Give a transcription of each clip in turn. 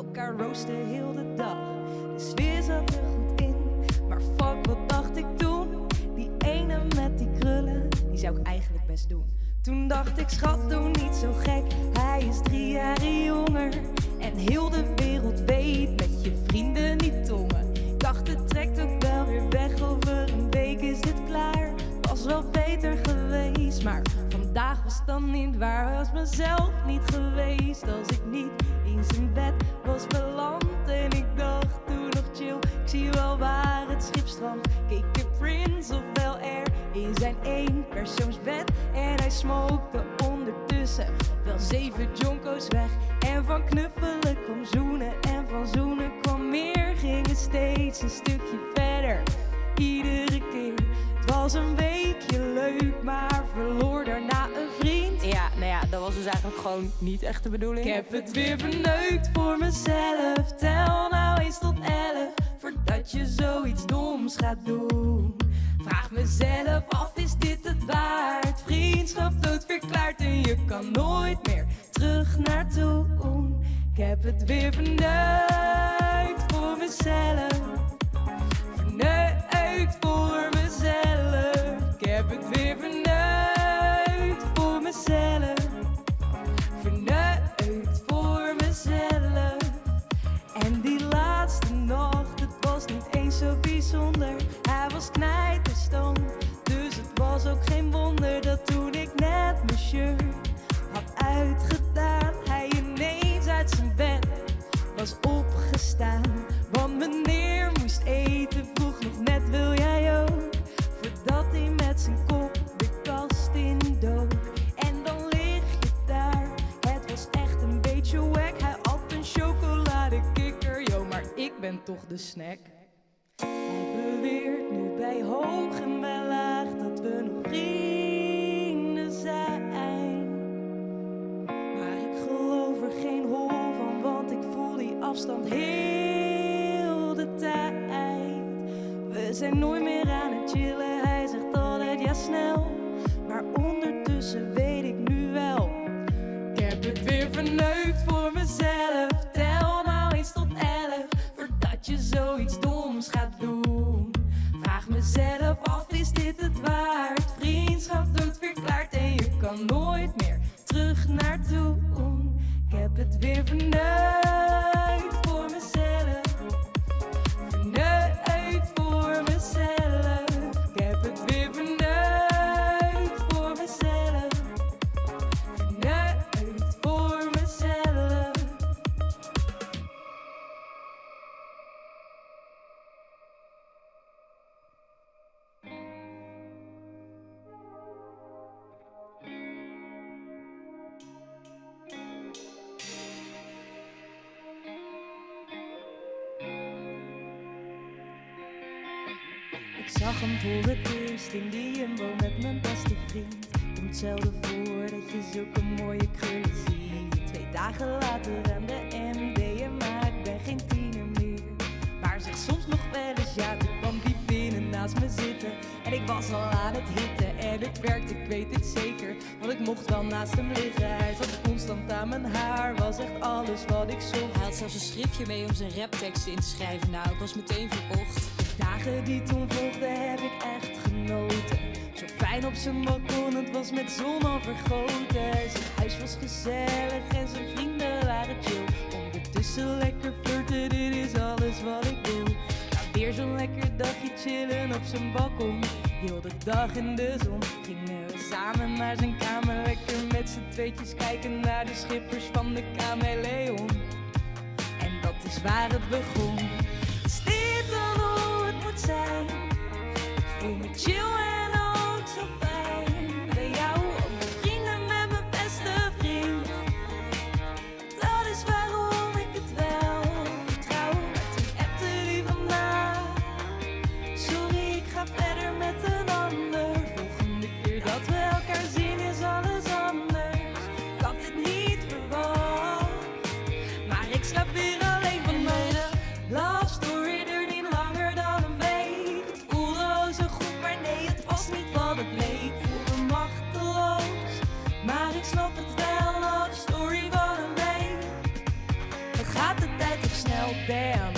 elkaar roosten heel de dag. De sfeer zat er goed in, maar fuck, wat dacht ik toen? Die ene met die krullen, die zou ik eigenlijk best doen. Toen dacht ik, schat, doe niet zo gek, hij is 3 jaar jonger. En heel de wereld weet dat je vrienden niet tongen. Ik dacht, het trekt ook wel weer weg, over een week is dit klaar. Was wel beter geweest, maar vandaag was dan niet waar. Was mezelf niet geweest als ik niet in zijn bed was beland. En ik dacht toen nog chill, ik zie wel waar het schip strandt. Keek ik Prince of Bel Air in zijn eenpersoonsbed. En hij smokte ondertussen wel 7 jonko's weg. En van knuffelen kwam zoenen en van zoenen kwam meer. Gingen steeds een stukje verder, iedere keer. Het was een weekje leuk, maar verloor daarna een vriend. Ja, nou ja, dat was dus eigenlijk gewoon niet echt de bedoeling. Ik heb het weer verneukt voor mezelf. Tel nou eens tot 11, voordat je zoiets doms gaat doen. Vraag mezelf af, is dit het waard? Vriendschap doodverklaard en je kan nooit meer terug naar toen. Ik heb het weer verneukt voor mezelf. Verneukt voor mezelf. Ik heb het weer verneukt voor mezelf. Verneukt voor mezelf. En die laatste nacht, het was niet eens zo bijzonder. Hij was knijterstom, dus het was ook geen wonder dat toen ik net mijn shirt had uitgedaan, hij ineens uit zijn bed was opgestaan. Want meneer moest eten, vroeg nog net, wil jij ook? Voordat hij met zijn kop de kast in dook. En dan lig je daar, het was echt een beetje wack. Hij at een chocoladekikker, yo, maar ik ben toch de snack. Hij beweert nu bij hoog en bij laag dat we nog vrienden zijn. Maar ik geloof er geen hol van, want ik voel die afstand heel de tijd. We zijn nooit meer aan het chillen, hij zegt altijd ja snel. Maar ondertussen weet ik nu wel, ik heb het weer verneukt voor mezelf. Tel nou eens tot 11, voordat je zoiets doms gaat doen. Vraag mezelf af, is dit het waard? Vriendschap doodverklaard en je kan nooit meer terug naar toen. Ik heb het weer verneukt voor mezelf. Verneukt voor mezelf. Ik heb het weer verneukt voor mezelf. Verneukt voor mezelf. Ik zag hem voor het eerst in die Jumbo met mijn beste vriend. Komt zelden voor dat je zulke mooie krullen ziet. 2 dagen later aan de MDMA, ik ben geen tiener meer. Maar zeg soms nog wel eens ja, toen kwam die binnen naast me zitten. En ik was al aan het hitten en het werkte, ik weet het zeker. Want ik mocht wel naast hem liggen, hij zat constant aan mijn haar. Was echt alles wat ik zocht. Hij had zelfs een schriftje mee om zijn rapteksten in te schrijven. Nou, ik was meteen verkocht. Dagen die toen volgden heb ik echt genoten. Zo fijn op zijn balkon, het was met zon al vergoten. Zijn huis was gezellig en zijn vrienden waren chill. Ondertussen lekker flirten, dit is alles wat ik wil. Nou, weer zo'n lekker dagje chillen op zijn balkon. Heel de dag in de zon gingen we samen naar zijn kamer. Lekker met z'n tweetjes kijken naar de schippers van de Kameleon. En dat is waar het begon. Is dit dan hoe het moet zijn? Ik voel me chill en ook zo fijn. Bij jou op mijn vrienden met mijn beste vriend. Dat is waarom ik het wel vertrouw. Maar toen appte die vandaag. Sorry, ik ga verder met een ander. Volgende keer dat we elkaar zien is alles anders. Ik had dit niet verwacht, maar ik slaap weer alleen van mij. damn,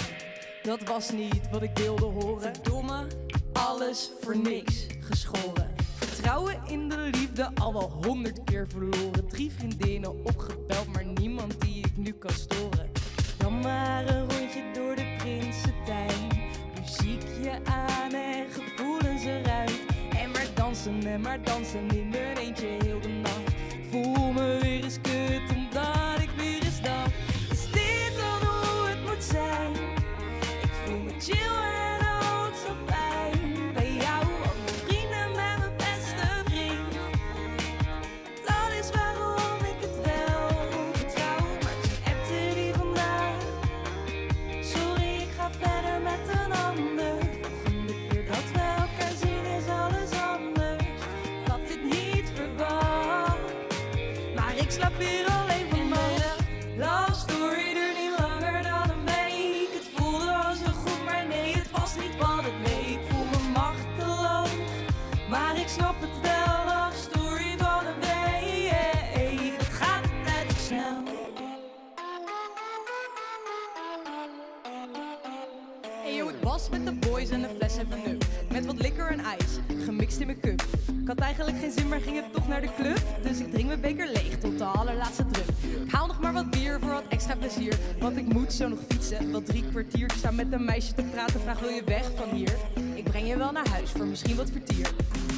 dat was niet wat ik wilde horen. Verdomme, Alles voor niks geschoren. Vertrouwen in de liefde al wel 100 keer verloren. 3 vriendinnen opgebeld, maar niemand die ik nu kan storen. Dan maar een rondje door de Prinsentuin. Muziekje aan en gevoelens eruit. En maar dansen in mijn eentje heel de nacht. Voel me weer eens kut omdat ik weer eens dacht. Is dit dan hoe het moet zijn? Ik voel me chill en ook zo fijn. Bij jou ook mijn vrienden met mijn beste vriend. Dat is waarom ik het wel vertrouw. Maar toen appte die vandaag. Sorry, ik ga verder met een ander. Volgende keer dat we elkaar zien is alles anders. Ik had dit niet verwacht. Maar ik slaap weer alleen van nacht. Love story duurt niet langer dan een week. Het voelde al zo goed, maar nee, het was niet wat het leek. Ik voel me machteloos, maar ik snap het wel. Love story van een week. Het gaat altijd te snel. Hey yo, ik was met de boys en een fles 7-Up. Met wat liquor en ijs, gemixt in mijn cup. Ik had eigenlijk geen zin, maar ging het toch naar de club. Dus ik drink mijn beker leeg tot de allerlaatste drup. Ik haal nog maar wat bier voor wat extra plezier. Want ik moet zo nog fietsen, wel 3 kwartier. Ik sta met een meisje te praten, vraag wil je weg van hier? Ik breng je wel naar huis, voor misschien wat vertier.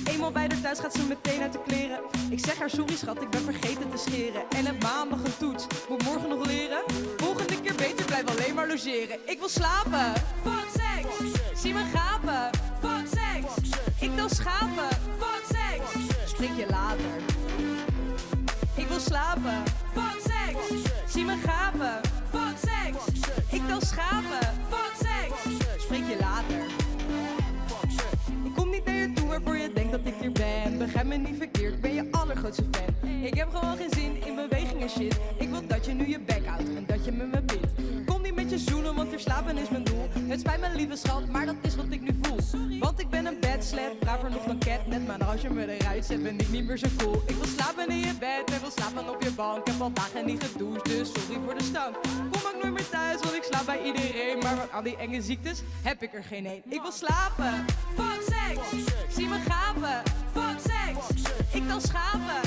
Eenmaal bij haar thuis gaat ze meteen uit de kleren. Ik zeg haar sorry schat, ik ben vergeten te scheren. En heb maandag een toets, moet morgen nog leren. Volgende keer beter, blijf alleen maar logeren. Ik wil slapen, fuck seks. Zie me gapen, fuck seks. Ik wil schapen, fuck seks. Spreek je later. Ik wil slapen, fuck seks. Zie me gapen, fuck seks. Ik wil schapen, fuck seks. Spreek je later. Ik kom niet naar je toe waarvoor je denkt dat ik hier ben. Begrijp me niet verkeerd, ik ben je allergrootste fan. Ik heb gewoon geen zin in beweging en shit. Ik wil dat je nu je bek houdt en dat je met me bidt. Kom niet met je zoenen, want weer slapen is mijn doel. Het spijt me lieve schat, maar dat is wat ik nu voel. Want ik ben een bad slap, braver nog dan Catnet. Maar als je me eruit zet, ben ik niet meer zo cool. Ik wil slapen in je bed en wil slapen op je bank. Ik heb al dagen niet gedoucht, dus sorry voor de stank. Kom ook nooit meer thuis, want ik slaap bij iedereen. Maar aan die enge ziektes heb ik er geen een. Ik wil slapen, fuck seks. Zie me gapen, fuck seks. Ik wil schapen,